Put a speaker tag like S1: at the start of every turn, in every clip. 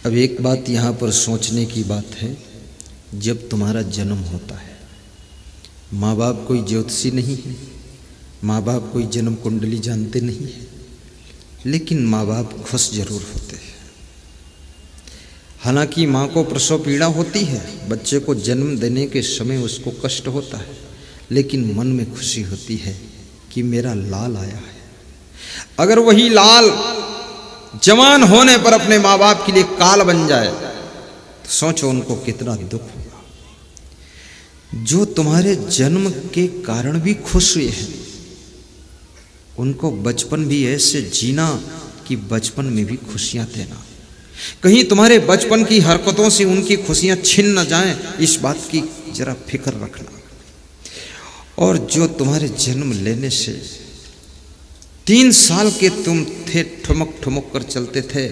S1: अब एक बात यहाँ पर सोचने की बात है, जब तुम्हारा जन्म होता है, माँ बाप कोई ज्योतिषी नहीं है, माँ बाप कोई जन्म कुंडली जानते नहीं है, लेकिन माँ बाप खुश जरूर होते हैं। हालांकि माँ को प्रसव पीड़ा होती है, बच्चे को जन्म देने के समय उसको कष्ट होता है, लेकिन मन में खुशी होती है कि मेरा लाल आया है। अगर वही लाल जवान होने पर अपने माँ बाप के लिए काल बन जाए तो सोचो उनको कितना दुख होगा। जो तुम्हारे जन्म के कारण भी खुश हुए हैं, उनको बचपन भी ऐसे जीना कि बचपन में भी खुशियां देना। कहीं तुम्हारे बचपन की हरकतों से उनकी खुशियां छिन न जाएं, इस बात की जरा फिक्र रखना। और जो तुम्हारे जन्म लेने से 3 साल के तुम थे, ठुमक ठुमक कर चलते थे,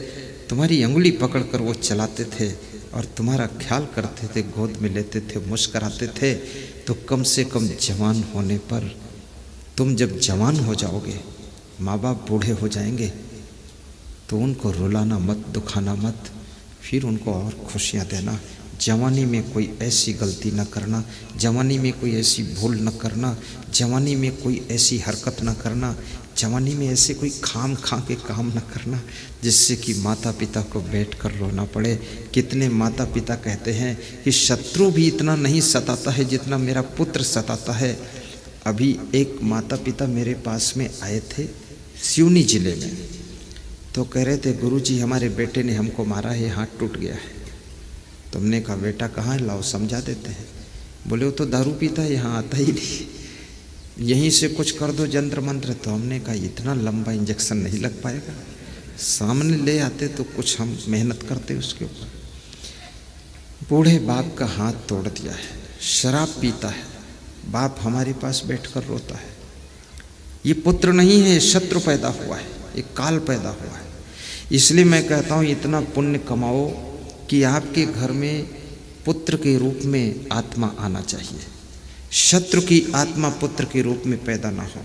S1: तुम्हारी अंगुली पकड़कर वो चलाते थे और तुम्हारा ख्याल करते थे, गोद में लेते थे, मुस्कराते थे, तो कम से कम जवान होने पर, तुम जब जवान हो जाओगे, माँ बाप बूढ़े हो जाएंगे, तो उनको रुलाना मत, दुखाना मत, फिर उनको और खुशियाँ देना। जवानी में कोई ऐसी गलती न करना, जवानी में कोई ऐसी भूल न करना, जवानी में कोई ऐसी हरकत न करना, जवानी में ऐसे कोई खाम खा के काम न करना जिससे कि माता पिता को बैठ कर रोना पड़े। कितने माता पिता कहते हैं कि शत्रु भी इतना नहीं सताता है जितना मेरा पुत्र सताता है। अभी एक माता पिता मेरे पास में आए थे सिवनी जिले में, तो कह रहे थे गुरुजी हमारे बेटे ने हमको मारा है, हाथ टूट गया है। तुमने कहा बेटा कहाँ है, लाओ समझा देते हैं। बोले वो तो दारू पीता है, यहाँ आता ही नहीं, यहीं से कुछ कर दो जंत्र मंत्र। तो हमने कहा इतना लंबा इंजेक्शन नहीं लग पाएगा, सामने ले आते तो कुछ हम मेहनत करते उसके ऊपर। बूढ़े बाप का हाथ तोड़ दिया है, शराब पीता है, बाप हमारे पास बैठकर रोता है। ये पुत्र नहीं है, शत्रु पैदा हुआ है, एक काल पैदा हुआ है। इसलिए मैं कहता हूँ इतना पुण्य कमाओ कि आपके घर में पुत्र के रूप में आत्मा आना चाहिए, शत्रु की आत्मा पुत्र के रूप में पैदा ना हो,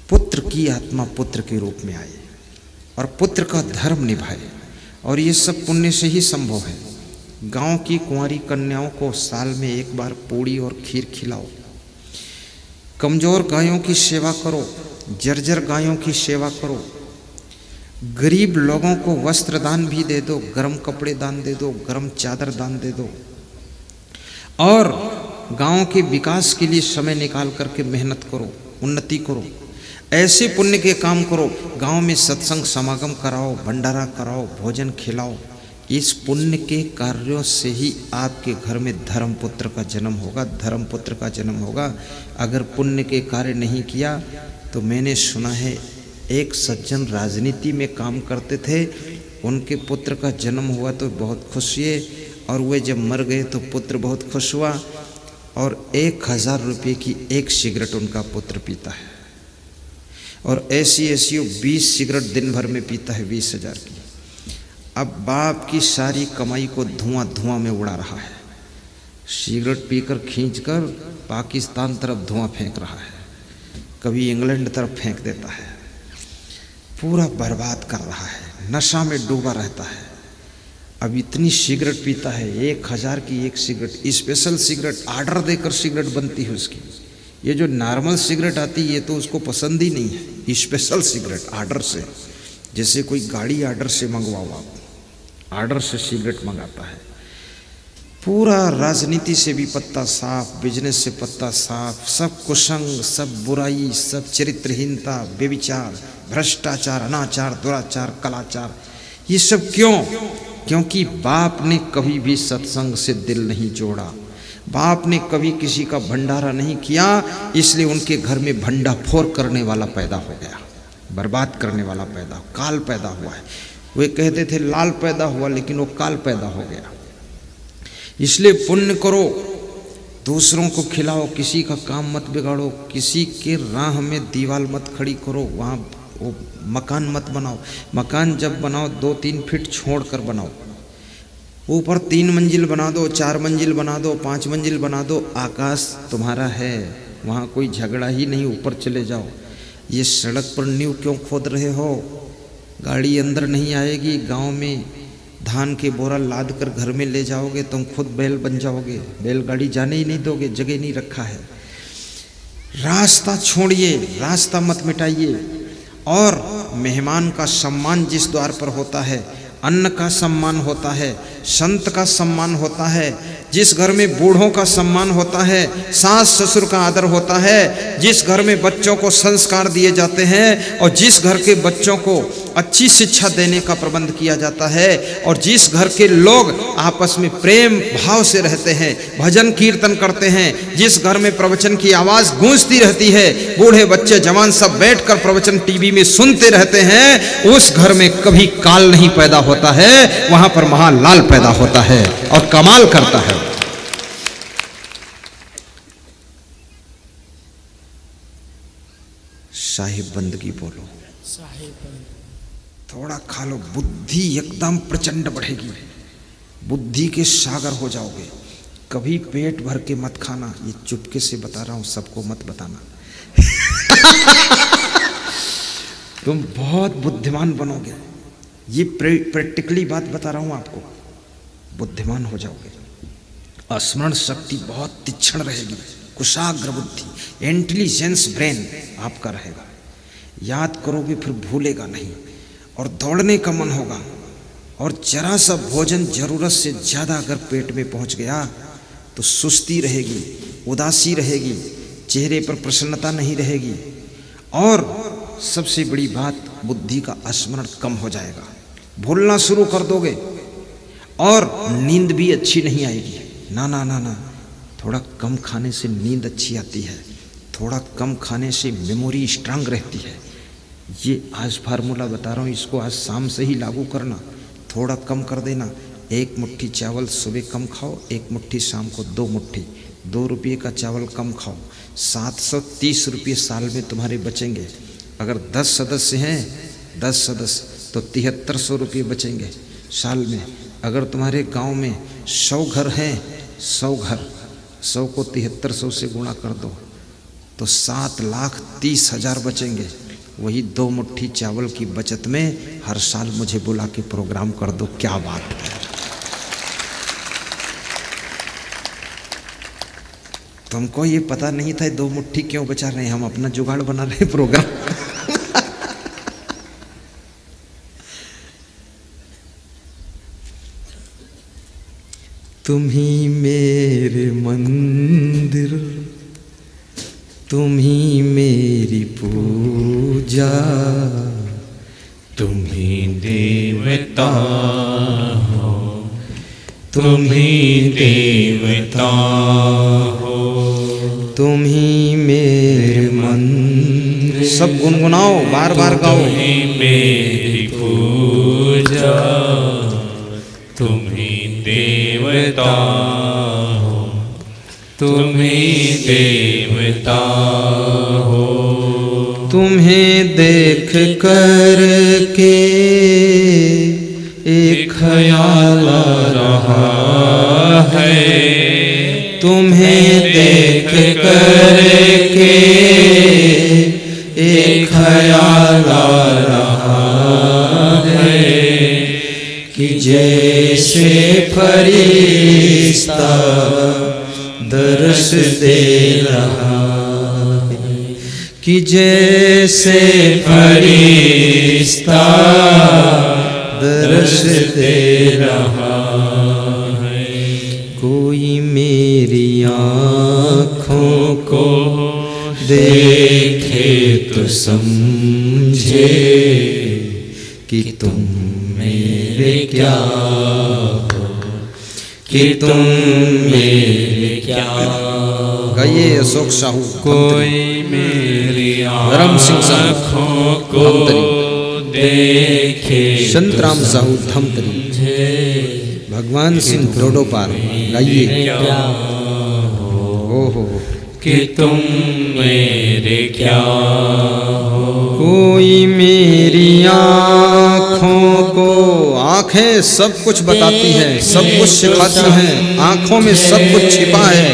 S1: पुत्र की आत्मा पुत्र के रूप में आए और पुत्र का धर्म निभाए। और ये सब पुण्य से ही संभव है। गांव की कुंवारी कन्याओं को साल में एक बार पूड़ी और खीर खिलाओ, कमजोर गायों की सेवा करो, जर्जर गायों की सेवा करो, गरीब लोगों को वस्त्र दान भी दे दो, गर्म कपड़े दान दे दो, गर्म चादर दान दे दो, और गांव के विकास के लिए समय निकाल करके मेहनत करो, उन्नति करो, ऐसे पुण्य के काम करो। गांव में सत्संग समागम कराओ, भंडारा कराओ, भोजन खिलाओ। इस पुण्य के कार्यों से ही आपके घर में धर्मपुत्र का जन्म होगा, धर्मपुत्र का जन्म होगा। अगर पुण्य के कार्य नहीं किया तो मैंने सुना है एक सज्जन राजनीति में काम करते थे, उनके पुत्र का जन्म हुआ तो बहुत खुश हुए, और वे जब मर गए तो पुत्र बहुत खुश हुआ, और 1000 रुपये की एक सिगरेट उनका पुत्र पीता है, और ऐसी 20 सिगरेट दिन भर में पीता है, 20,000 की। अब बाप की सारी कमाई को धुआं धुआं में उड़ा रहा है, सिगरेट पीकर खींचकर पाकिस्तान तरफ धुआं फेंक रहा है, कभी इंग्लैंड तरफ फेंक देता है, पूरा बर्बाद कर रहा है, नशा में डूबा रहता है। अब इतनी सिगरेट पीता है, 1000 की एक सिगरेट, स्पेशल सिगरेट, आर्डर देकर सिगरेट बनती है उसकी। ये जो नॉर्मल सिगरेट आती है ये तो उसको पसंद ही नहीं है, स्पेशल सिगरेट आर्डर से, जैसे कोई गाड़ी आर्डर से मंगवाओ आप, आर्डर से सिगरेट मंगाता है। पूरा राजनीति से भी पत्ता साफ, बिजनेस से पत्ता साफ, सब कुसंग, सब बुराई, सब चरित्रहीनता, व्यभिचार, भ्रष्टाचार, अनाचार, दुराचार, कलाचार, ये सब क्यों? क्योंकि बाप ने कभी भी सत्संग से दिल नहीं जोड़ा, बाप ने कभी किसी का भंडारा नहीं किया, इसलिए उनके घर में भंडाफोड़ करने वाला पैदा हो गया, बर्बाद करने वाला पैदा, काल पैदा हुआ है। वे कहते थे लाल पैदा हुआ, लेकिन वो काल पैदा हो गया। इसलिए पुण्य करो, दूसरों को खिलाओ, किसी का काम मत बिगाड़ो, किसी के राह में दीवार मत खड़ी करो, वहाँ वो मकान मत बनाओ। मकान जब बनाओ 2-3 फीट छोड़ कर बनाओ, ऊपर 3 मंजिल बना दो, 4 मंजिल बना दो, 5 मंजिल बना दो, आकाश तुम्हारा है, वहाँ कोई झगड़ा ही नहीं, ऊपर चले जाओ। ये सड़क पर नींव क्यों खोद रहे हो? गाड़ी अंदर नहीं आएगी, गांव में धान के बोरा लाद कर घर में ले जाओगे, तुम खुद बैल बन जाओगे, बैलगाड़ी जाने ही नहीं दोगे, जगह नहीं रखा है। रास्ता छोड़िए, रास्ता मत मिटाइए। और मेहमान का सम्मान जिस द्वार पर होता है, अन्न का सम्मान होता है, संत का सम्मान होता है, जिस घर में बूढ़ों का सम्मान होता है, सास ससुर का आदर होता है, जिस घर में बच्चों को संस्कार दिए जाते हैं और जिस घर के बच्चों को अच्छी शिक्षा देने का प्रबंध किया जाता है और जिस घर के लोग आपस में प्रेम भाव से रहते हैं, भजन कीर्तन करते हैं, जिस घर में प्रवचन की आवाज़ गूंजती रहती है, बूढ़े बच्चे जवान सब बैठकर प्रवचन टीवी में सुनते रहते हैं, उस घर में कभी काल नहीं पैदा होता है, वहां पर महालाल पैदा होता है और कमाल करता है। साहिब बंदगी बोलो, थोड़ा खा लो, बुद्धि एकदम प्रचंड बढ़ेगी, बुद्धि के सागर हो जाओगे। कभी पेट भर के मत खाना, ये चुपके से बता रहा हूं, सबको मत बताना। तुम बहुत बुद्धिमान बनोगे, ये प्रैक्टिकली बात बता रहा हूं आपको, बुद्धिमान हो जाओगे। स्मरण शक्ति बहुत तीक्ष्ण रहेगी, कुशाग्र बुद्धि, इंटेलिजेंस ब्रेन आपका रहेगा, याद करोगे फिर भूलेगा नहीं, और दौड़ने का मन होगा। और जरा सा भोजन जरूरत से ज़्यादा अगर पेट में पहुंच गया तो सुस्ती रहेगी, उदासी रहेगी, चेहरे पर प्रसन्नता नहीं रहेगी, और सबसे बड़ी बात, बुद्धि का स्मरण कम हो जाएगा, भूलना शुरू कर दोगे, और नींद भी अच्छी नहीं आएगी। ना ना ना ना, थोड़ा कम खाने से नींद अच्छी आती है, थोड़ा कम खाने से मेमोरी स्ट्रांग रहती है। ये आज फार्मूला बता रहा हूँ, इसको आज शाम से ही लागू करना, थोड़ा कम कर देना। 1 मुट्ठी चावल सुबह कम खाओ, 1 मुट्ठी शाम को 2 मुट्ठी, 2 रुपये का चावल कम खाओ, 730 रुपये साल में तुम्हारे बचेंगे। अगर 10 सदस्य हैं, 10 सदस्य तो 7300 रुपये बचेंगे साल में। अगर तुम्हारे गांव में 100 घर हैं, 100 घर, 100 को 7300 से गुणा कर दो तो 7,30,000 बचेंगे। वही 2 मुट्ठी चावल की बचत में हर साल मुझे बुला के प्रोग्राम कर दो, क्या बात है। तुमको ये पता नहीं था 2 मुट्ठी क्यों बचा रहे हैं, हम अपना जुगाड़ बना रहे प्रोग्राम। तुम ही मेरे मंदिर, तुम ही मेरी पूजा,
S2: तुम ही देवता हो, तुम ही देवता हो,
S1: तुम ही मेरे मंदिर। सब गुनगुनाओ, बार बार गाओ।
S2: तुम ही मेरी पूजा, तुम ही देवता हो, तुम ही देवता हो।
S1: तुम्हें देख कर के एक ख्याल आ रहा है, तुम्हें देख कर के एक ख्याल आ रहा है कि जैसे फरिश्ता दर्श दे रहा है, कि जैसे फरिश्ता दर्श दे रहा है। कोई मेरी आँखों को देखे तो समझे कि तुम मेरे क्या हो, कि तुम मेरे क्या। गाइए अशोक साहू।
S2: कोई मेरी
S1: धर्म सिंह साहू
S2: आँखों को देखे,
S1: संतराम साहू धमतरी, भगवान सिंह डोडोपार। गाइए हो
S2: कि तुम मेरे क्या हो।
S1: कोई मेरी आँखों को, आँखें सब कुछ बताती हैं, सब कुछ सिखाती हैं, आँखों में सब कुछ छिपा है।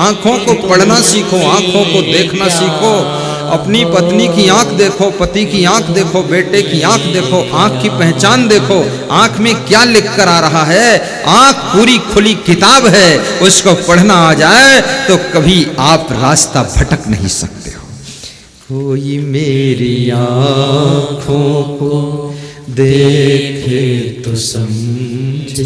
S1: आँखों को पढ़ना सीखो, आँखों को देखना सीखो, अपनी पत्नी की आंख देखो, पति की आंख देखो, बेटे की आंख देखो, आंख की पहचान देखो, आंख में क्या लिख कर आ रहा है। आंख पूरी खुली किताब है, उसको पढ़ना आ जाए तो कभी आप रास्ता भटक नहीं सकते हो। कोई मेरी आंखों को देखे तो समझे।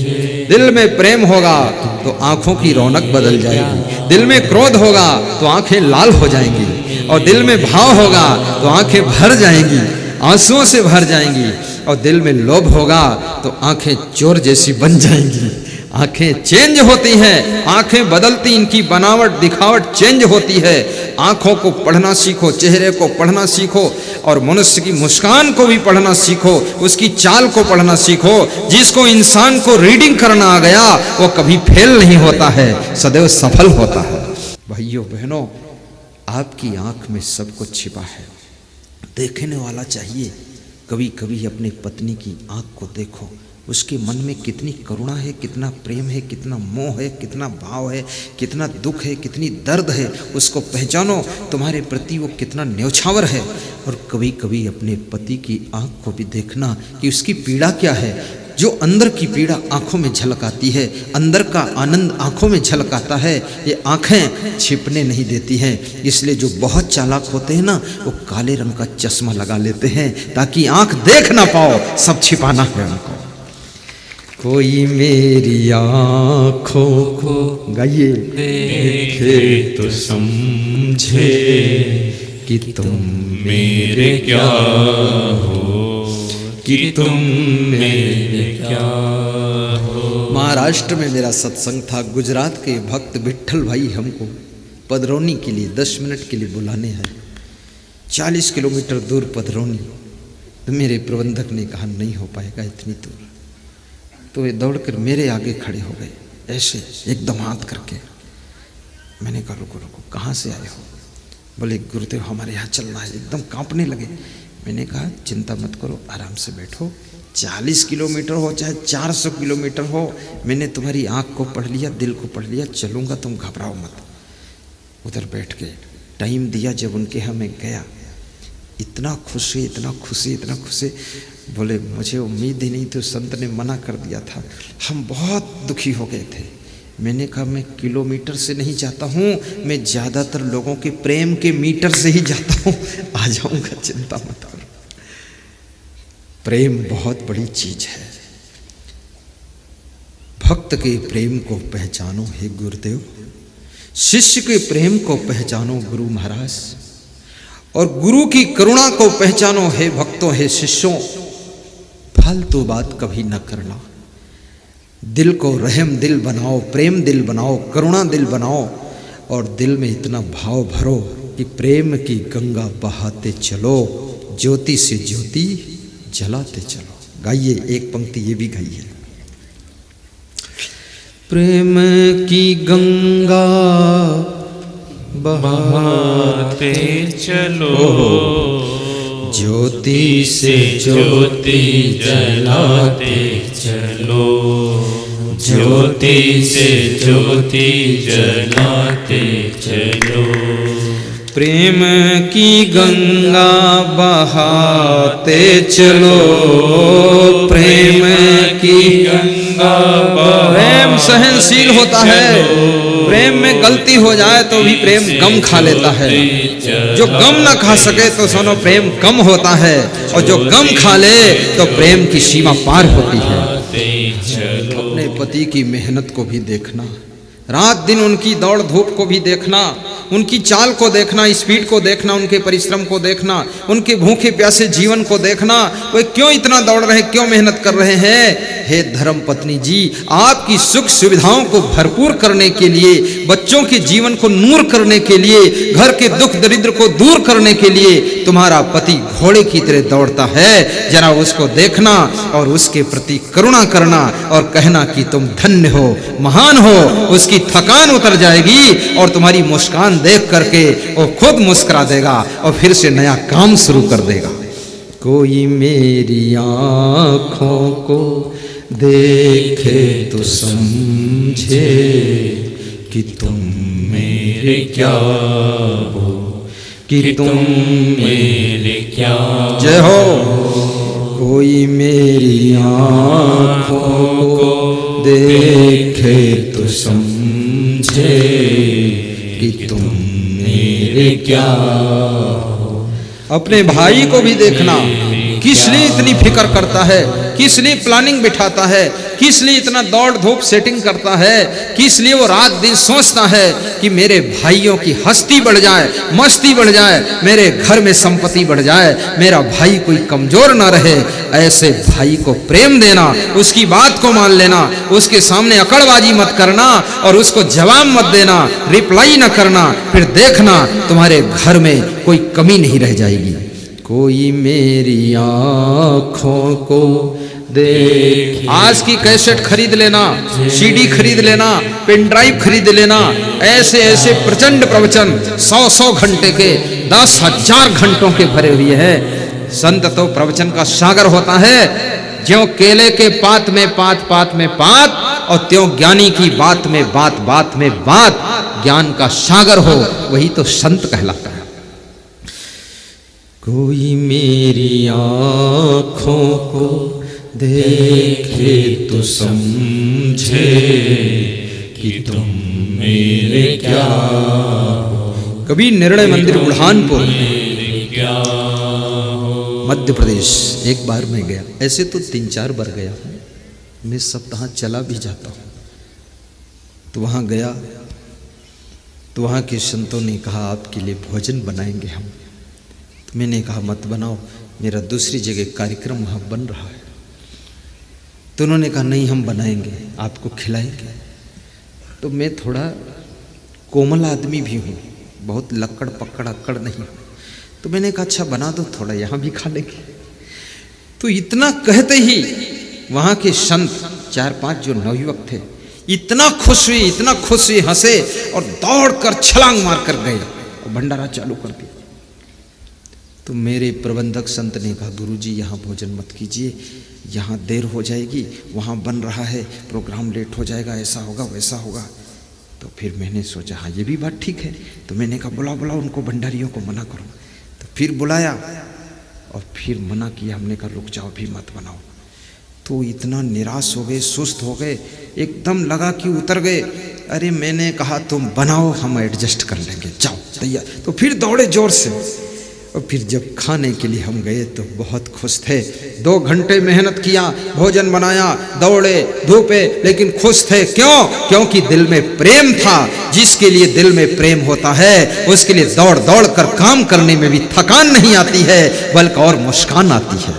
S1: दिल में प्रेम होगा तो आंखों की रौनक बदल जाएगी, दिल में क्रोध होगा तो आंखें लाल हो जाएंगी, और दिल में भाव होगा तो आंखें भर जाएंगी, आंसुओं से भर जाएंगी, और दिल में लोभ होगा तो आंखें चोर जैसी बन जाएंगी। आंखें चेंज होती हैं, आंखें बदलती, इनकी बनावट दिखावट चेंज होती है। आंखों को पढ़ना सीखो, चेहरे को पढ़ना सीखो, और मनुष्य की मुस्कान को भी पढ़ना सीखो, उसकी चाल को पढ़ना सीखो। जिसको इंसान को रीडिंग करना आ गया वो कभी फेल नहीं होता है, सदैव सफल होता है। भाइयों बहनों, आपकी आंख में सब कुछ छिपा है, देखने वाला चाहिए। कभी कभी अपनी पत्नी की आंख को देखो, उसके मन में कितनी करुणा है, कितना प्रेम है, कितना मोह है, कितना भाव है, कितना दुख है, कितनी दर्द है, उसको पहचानो। तुम्हारे प्रति वो कितना न्यौछावर है। और कभी कभी अपने पति की आंख को भी देखना कि उसकी पीड़ा क्या है। जो अंदर की पीड़ा आंखों में झलक आती है, अंदर का आनंद आंखों में झलक आता है, ये आंखें छिपने नहीं देती हैं। इसलिए जो बहुत चालाक होते हैं ना, वो काले रंग का चश्मा लगा लेते हैं ताकि आंख देख ना पाओ, सब छिपाना है उनको। कोई मेरी आँखों को गाइए
S2: देखे तो समझे
S1: कि तुम
S2: मेरे क्या हो, कि तुम मेरे क्या हो।
S1: महाराष्ट्र में मेरा सत्संग था, गुजरात के भक्त विट्ठल भाई हमको पदरौनी के लिए 10 मिनट के लिए बुलाने हैं। 40 किलोमीटर दूर पदरौनी। तो मेरे प्रबंधक ने कहा नहीं हो पाएगा इतनी दूर। तो वे दौड़कर मेरे आगे खड़े हो गए, ऐसे एकदम हाथ करके। मैंने कहा रुको रुको, कहाँ से आए हो? बोले गुरुदेव हमारे यहाँ चलना है। एकदम कांपने लगे। मैंने कहा चिंता मत करो, आराम से बैठो। 40 किलोमीटर हो चाहे 400 किलोमीटर हो, मैंने तुम्हारी आँख को पढ़ लिया, दिल को पढ़ लिया, चलूँगा, तुम घबराओ मत। उधर बैठ के टाइम दिया। जब उनके यहाँ मैं गया, इतना खुशी, इतना खुशी, इतना खुशी। बोले मुझे उम्मीद ही नहीं थी, संत ने मना कर दिया था। हम बहुत दुखी हो गए थे। मैंने कहा मैं किलोमीटर से नहीं जाता हूँ, मैं ज़्यादातर लोगों के प्रेम के मीटर से ही जाता हूँ। आ जाऊँगा, चिंता मत करो। प्रेम बहुत बड़ी चीज है। भक्त के प्रेम को पहचानो हे गुरुदेव, शिष्य के प्रेम को पहचानो गुरु महाराज, और गुरु की करुणा को पहचानो हे भक्तों, हे शिष्यों। फालतू बात कभी न करना। दिल को रहम दिल बनाओ, प्रेम दिल बनाओ, करुणा दिल बनाओ, और दिल में इतना भाव भरो कि प्रेम की गंगा बहाते चलो, ज्योति से ज्योति जलाते चलो। गाइए, एक पंक्ति ये भी गाइए। प्रेम की गंगा बहाते
S2: चलो,
S1: ज्योति से
S2: ज्योति जलाते चलो, ज्योति से ज्योति जलाते चलो।
S1: प्रेम की गंगा बहाते चलो, प्रेम की गंगा। प्रेम सहनशील होता है। प्रेम में गलती हो जाए तो भी प्रेम गम खा लेता है। जो गम ना खा सके तो सुनो प्रेम कम होता है, और जो गम खा ले तो प्रेम की सीमा पार होती है। अपने पति की मेहनत को भी देखना, रात दिन उनकी दौड़ धूप को भी देखना, उनकी चाल को देखना, स्पीड को देखना, उनके परिश्रम को देखना, उनके भूखे प्यासे जीवन को देखना। वे क्यों इतना दौड़ रहे, क्यों मेहनत कर रहे हैं। हे धर्म पत्नी जी, आपकी सुख सुविधाओं को भरपूर करने के लिए, बच्चों के जीवन को नूर करने के लिए, घर के दुख दरिद्र को दूर करने के लिए तुम्हारा पति घोड़े की तरह दौड़ता है। जरा उसको देखना और उसके प्रति करुणा करना और कहना कि तुम धन्य हो, महान हो। उसकी थकान उतर जाएगी और तुम्हारी मुस्कान देख करके वो खुद मुस्कुरा देगा और फिर से नया काम शुरू कर देगा। कोई मेरी आँखों को देखे तो समझे कि तुम मेरे क्या हो, कि तुम
S2: मेरे क्या
S1: जय हो। कोई मेरी आँखों को देखे तो समझे कि तुम मेरे क्या हो। अपने भाई को भी देखना, किस लिए इतनी फिक्र करता है, किस लिए प्लानिंग बिठाता है, किस लिए इतना दौड़ धूप सेटिंग करता है, किस लिए वो रात दिन सोचता है कि मेरे भाइयों की हस्ती बढ़ जाए, मस्ती बढ़ जाए, मेरे घर में संपत्ति बढ़ जाए, मेरा भाई कोई कमजोर ना रहे। ऐसे भाई को प्रेम देना, उसकी बात को मान लेना, उसके सामने अकड़बाजी मत करना और उसको जवाब मत देना, रिप्लाई न करना, फिर देखना तुम्हारे घर में कोई कमी नहीं रह जाएगी। कोई मेरी आँखों को देख। आज की कैसेट खरीद लेना, सीडी खरीद लेना, पेन ड्राइव खरीद लेना, ऐसे ऐसे प्रचंड प्रवचन 100-100 घंटे के, 10,000 घंटों के भरे हुए हैं। संत तो प्रवचन का सागर होता है, ज्यों केले के पात में पात, पात में पात, और त्यों ज्ञानी की बात में बात, बात में बात, ज्ञान का सागर हो वही तो संत कहलाता है। कोई मेरी आँखों को देखे तो समझे कि तुम मेरे क्या हो। कभी निर्णय मंदिर बुढ़ानपुर मध्य प्रदेश एक बार मैं गया, ऐसे तो 3-4 बार गया हूँ, मैं सप्ताह चला भी जाता हूँ। तो वहाँ गया तो वहाँ के संतों ने कहा आपके लिए भोजन बनाएंगे हम। तो मैंने कहा मत बनाओ, मेरा दूसरी जगह कार्यक्रम वहाँ बन रहा है। तो उन्होंने कहा नहीं हम बनाएंगे, आपको खिलाएंगे। तो मैं थोड़ा कोमल आदमी भी हूँ, बहुत लक्कड़ पकड़ अक्कड़ नहीं हूँ। तो मैंने कहा अच्छा बना दो, थोड़ा यहाँ भी खा लेंगे। तो इतना कहते ही वहाँ के संत 4-5 जो नवयुवक थे इतना खुश हुए, इतना खुश हुए, हंसे और दौड़कर छलांग मार कर गए और भंडारा चालू कर दिया। तो मेरे प्रबंधक संत ने कहा गुरुजी यहाँ भोजन मत कीजिए, यहाँ देर हो जाएगी, वहाँ बन रहा है, प्रोग्राम लेट हो जाएगा, ऐसा होगा वैसा होगा। तो फिर मैंने सोचा हाँ ये भी बात ठीक है। तो मैंने कहा बुलाओ उनको, भंडारियों को मना करो। तो फिर बुलाया और फिर मना किया, हमने कहा रुक जाओ भी मत बनाओ। तो इतना निराश हो गए, सुस्त हो गए, एकदम लगा कि उतर गए। अरे मैंने कहा तुम बनाओ, हम एडजस्ट कर लेंगे, जाओ तैयार। तो फिर दौड़े जोर से और फिर जब खाने के लिए हम गए तो बहुत खुश थे। 2 घंटे मेहनत किया, भोजन बनाया, दौड़े धूपे, लेकिन खुश थे। क्यों? क्योंकि दिल में प्रेम था। जिसके लिए दिल में प्रेम होता है उसके लिए दौड़ दौड़ कर काम करने में भी थकान नहीं आती है, बल्कि और मुस्कान आती है।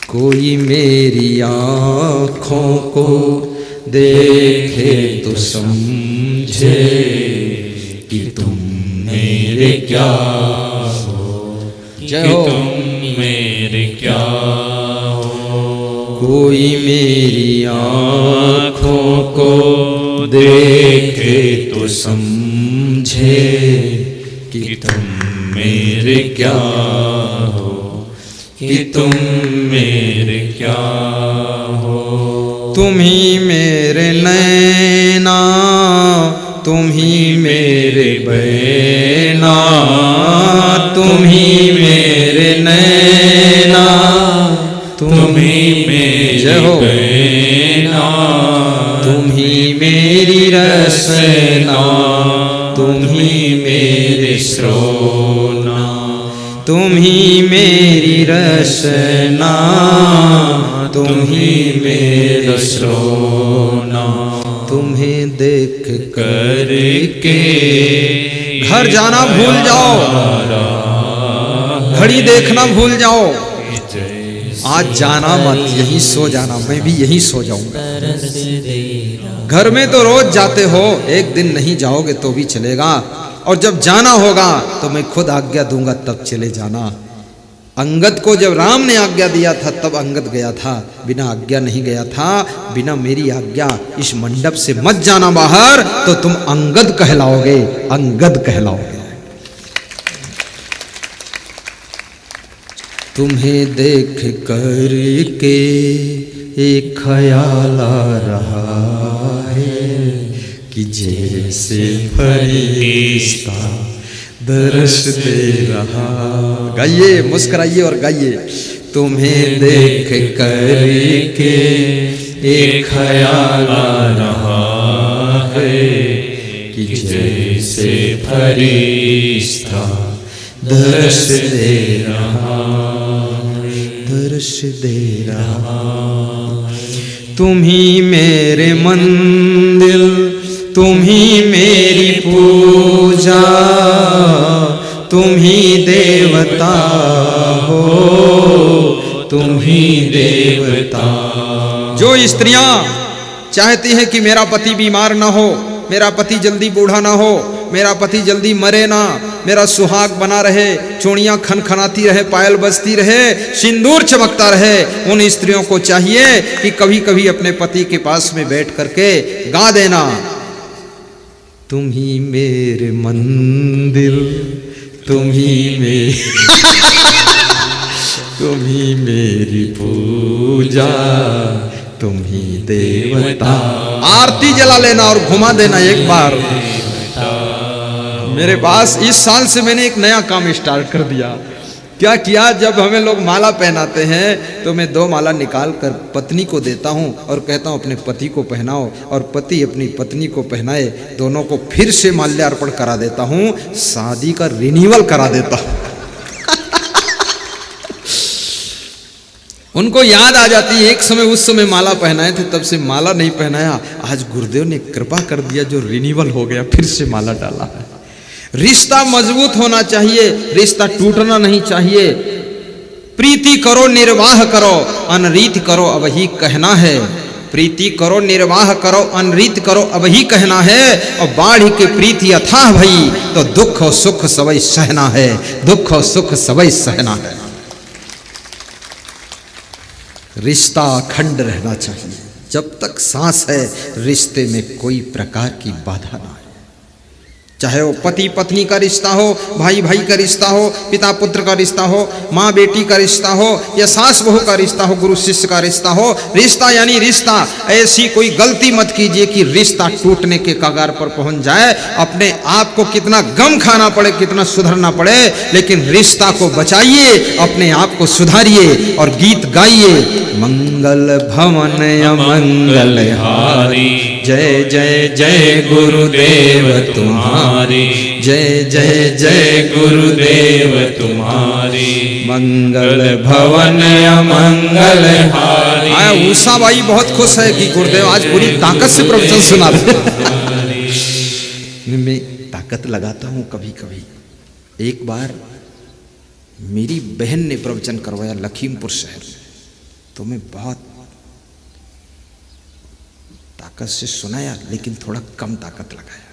S1: कोई मेरी आँखों को देखे तो समझे कि तुम मेरे क्या हो, कि तुम मेरे क्या हो। कोई मेरी आँखों को देखे तो समझे कि तुम मेरे क्या हो, कि तुम मेरे क्या हो। तुम ही मेरे नैना, तुम ही मेरे बैना, तुम ही मेरे नैना, तुम ही मेरे बैना, तुम ही मेरी रसना, तुम ही मेरे श्रोना, तुम ही मेरी रसना, तुम ही मेरा श्रोना। तुम्हें देख कर के घर जाना भूल जाओ, घड़ी देखना भूल जाओ। आज जाना मत, यहीं सो जाना, मैं भी यहीं सो जाऊंगा। घर में तो रोज जाते हो, एक दिन नहीं जाओगे तो भी चलेगा, और जब जाना होगा तो मैं खुद आज्ञा दूंगा तब चले जाना। अंगद को जब राम ने आज्ञा दिया था तब अंगद गया था, बिना आज्ञा नहीं गया था। बिना मेरी आज्ञा इस मंडप से मत जाना बाहर, तो तुम अंगद कहलाओगे, अंगद कहलाओगे। तुम्हें देख कर के एक ख्याल आ रहा है कि जैसे फरिश्ता दर्श दे रहा। गाइए, मुस्कुराइए और गाइए। तुम्हें देख कर के एक ख्याल आ रहा है कि
S2: जैसे फरिश्ता
S1: दर्श दे रहा, दर्श दे रहा। तुम ही मेरे मंदिर, तुम ही मेरी पूजा, तुम ही देवता हो, तुम ही देवता। जो स्त्रियां चाहती हैं कि मेरा पति बीमार ना हो, मेरा पति जल्दी बूढ़ा ना हो, मेरा पति जल्दी मरे ना, मेरा सुहाग बना रहे, चूड़ियां खनखनाती रहे, पायल बजती रहे, सिंदूर चमकता रहे, उन स्त्रियों को चाहिए कि कभी कभी अपने पति के पास में बैठ करके गा देना, तुम ही मेरे मंदिर, तुम ही तुम ही मेरी पूजा, तुम ही देवता। आरती जला लेना और घुमा देना एक बार। मेरे पास इस साल से मैंने एक नया काम स्टार्ट कर दिया। क्या किया, जब हमें लोग माला पहनाते हैं तो मैं 2 माला निकाल कर पत्नी को देता हूं और कहता हूं अपने पति को पहनाओ, और पति अपनी पत्नी को पहनाए, दोनों को फिर से माल्यार्पण करा देता हूं, शादी का रिन्यूअल करा देता हूं। उनको याद आ जाती है, एक समय उस समय माला पहनाए थे, तब से माला नहीं पहनाया, आज गुरुदेव ने कृपा कर दिया, जो रिन्यूअल हो गया, फिर से माला डाला है। रिश्ता मजबूत होना चाहिए, रिश्ता टूटना नहीं चाहिए। प्रीति करो निर्वाह करो, अनरीत करो अब ही कहना है। प्रीति करो निर्वाह करो, अनरीत करो अब ही कहना है। और बाढ़ के प्रीति अथाह भई, तो दुख और सुख सबई सहना है, दुख और सुख सबई सहना है। रिश्ता अखंड रहना चाहिए। जब तक सांस है, रिश्ते में कोई प्रकार की बाधा ना है। चाहे वो पति पत्नी का रिश्ता हो, भाई भाई का रिश्ता हो, पिता पुत्र का रिश्ता हो, माँ बेटी का रिश्ता हो, या सास बहू का रिश्ता हो, गुरु शिष्य का रिश्ता हो। रिश्ता यानी रिश्ता। ऐसी कोई गलती मत कीजिए कि रिश्ता टूटने के कगार पर पहुंच जाए। अपने आप को कितना गम खाना पड़े, कितना सुधरना पड़े, लेकिन रिश्ता को बचाइए, अपने आप को सुधारिए और गीत गाइए। मंगल भवन अमंगल हारी, जय जय जय गुरुदेव तुम्हारी, जय जय जय गुरुदेव तुम्हारी। मंगल भवन अमंगल हारी। उषा बाई बहुत खुश है कि गुरुदेव आज पूरी ताकत से प्रवचन सुना रहे। मैं ताकत लगाता हूँ कभी कभी। एक बार मेरी बहन ने प्रवचन करवाया लखीमपुर शहर में, तो मैं बहुत ताकत से सुनाया, लेकिन थोड़ा कम ताकत लगाया।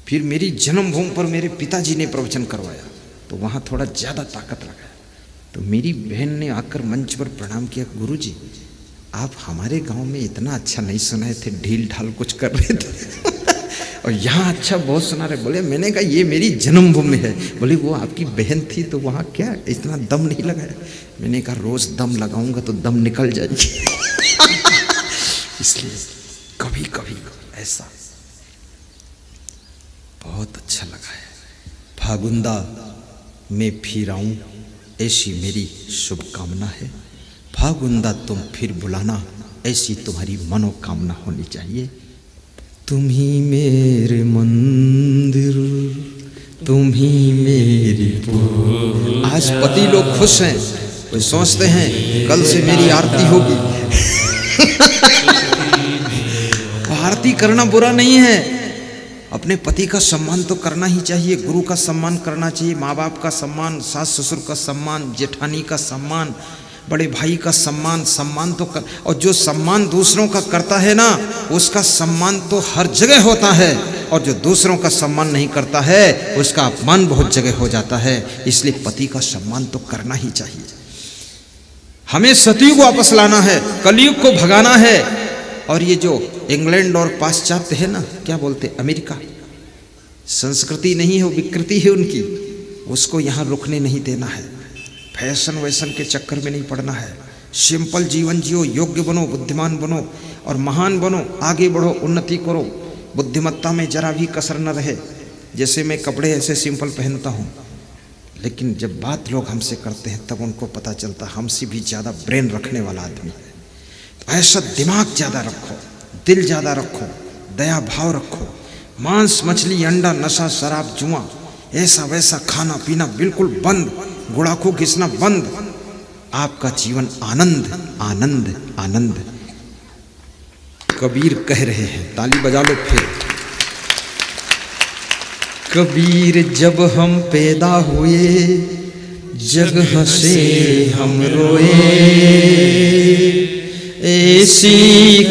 S1: फिर मेरी जन्मभूमि पर मेरे पिताजी ने प्रवचन करवाया, तो वहाँ थोड़ा ज़्यादा ताकत लगाया। तो मेरी बहन ने आकर मंच पर प्रणाम किया, गुरुजी आप हमारे गांव में इतना अच्छा नहीं सुनाए थे, ढील ढाल कुछ कर रहे थे और यहाँ अच्छा बहुत सुना रहे। बोले, मैंने कहा ये मेरी जन्मभूमि है। बोले वो आपकी बहन थी तो वहाँ क्या इतना दम नहीं लगाया? मैंने कहा रोज़ दम लगाऊंगा तो दम निकल जाएगी। इसलिए कभी कभी ऐसा बहुत अच्छा लगा है। फागुंदा मैं फिर आऊं, ऐसी मेरी शुभकामना है। फागुंदा तुम फिर बुलाना, ऐसी तुम्हारी मनोकामना होनी चाहिए। तुम ही मेरे मंदिर, तुम ही मेरी पूजा। आज पति लोग खुश हैं, वो सोचते हैं कल से मेरी आरती होगी। आरती करना बुरा नहीं है, अपने पति का सम्मान तो करना ही चाहिए, गुरु का सम्मान करना चाहिए, माँ बाप का सम्मान, सास ससुर का सम्मान, जेठानी का सम्मान, बड़े भाई का सम्मान। सम्मान तो कर, और जो सम्मान दूसरों का करता है ना, उसका सम्मान तो हर जगह होता है, और जो दूसरों का सम्मान नहीं करता है उसका अपमान बहुत जगह हो जाता है। इसलिए पति का सम्मान तो करना ही चाहिए। हमें सतयुग वापस लाना है, कलयुग को भगाना है। और ये जो इंग्लैंड और पाश्चात्य है ना, क्या बोलते, अमेरिका, संस्कृति नहीं है, वो विकृति है उनकी, उसको यहाँ रुकने नहीं देना है। फैशन वैशन के चक्कर में नहीं पड़ना है। सिंपल जीवन जियो, योग्य बनो, बुद्धिमान बनो और महान बनो, आगे बढ़ो, उन्नति करो, बुद्धिमत्ता में जरा भी कसर न रहे। जैसे मैं कपड़े ऐसे सिंपल पहनता हूँ, लेकिन जब बात लोग हमसे करते हैं तब उनको पता चलता हमसे भी ज़्यादा ब्रेन रखने वाला आदमी है। तो ऐसा दिमाग ज़्यादा रखो, दिल ज़्यादा रखो, दया भाव रखो। मांस मछली अंडा नशा शराब जुआ ऐसा वैसा खाना पीना बिल्कुल बंद, गुड़ाखू घिसना बंद। आपका जीवन आनंद आनंद आनंद। कबीर कह रहे हैं, ताली बजा लो फिर। कबीर जब हम पैदा हुए जग हंसे हम रोए, ऐसी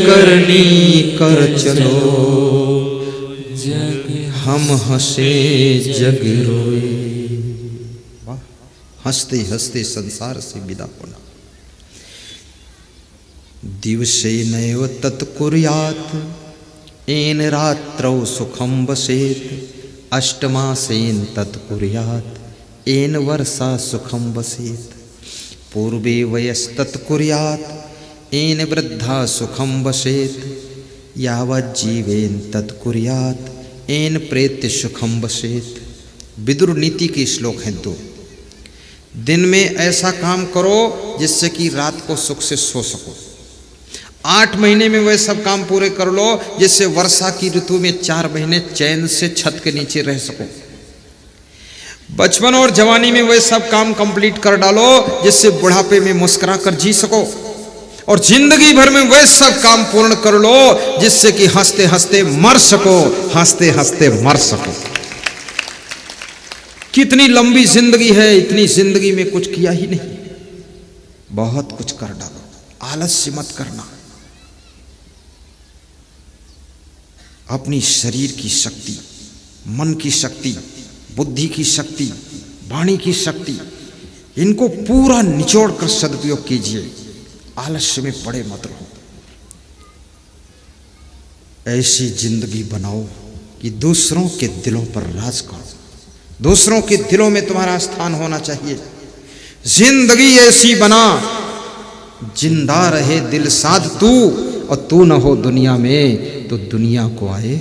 S1: करनी कर चलो जग हम हंसे जग रोए। वाह, हंसते हंसते संसार से विदा होना। दिवसे नैव तत्कुर्यात् येन रात्रौ सुखं वसेत्, अष्टमासेन तत्कुर्यात् येन वर्षा सुखं वसेत्, पूर्वे वयस्तत्कुर्यात् येन वृद्धा सुखं वसेत्, यावज्जीवेन तत्कुर्यात् येन प्रेत्य सुखं वसेत्। विदुर नीति के श्लोक हैं दो। दिन में ऐसा काम करो जिससे कि रात को सुख से सो सको। 8 महीने में वह सब काम पूरे कर लो जिससे वर्षा की ऋतु में 4 महीने चैन से छत के नीचे रह सको। बचपन और जवानी में वह सब काम कंप्लीट कर डालो जिससे बुढ़ापे में मुस्कुरा कर जी सको। और जिंदगी भर में वह सब काम पूर्ण कर लो जिससे कि हंसते हंसते मर सको, हंसते हंसते मर सको। कितनी लंबी जिंदगी है, इतनी जिंदगी में कुछ किया ही नहीं। बहुत कुछ कर डालो, आलस्य मत करना। अपनी शरीर की शक्ति, मन की शक्ति, बुद्धि की शक्ति, वाणी की शक्ति, इनको पूरा निचोड़ कर सदुपयोग कीजिए। आलस्य में पड़े मत रहो। ऐसी जिंदगी बनाओ कि दूसरों के दिलों पर राज करो। दूसरों के दिलों में तुम्हारा स्थान होना चाहिए। जिंदगी ऐसी बना जिंदा रहे दिल साध तू, और तू न हो दुनिया में तो दुनिया को आए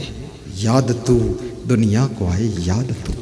S1: याद तू, दुनिया को आए याद तू।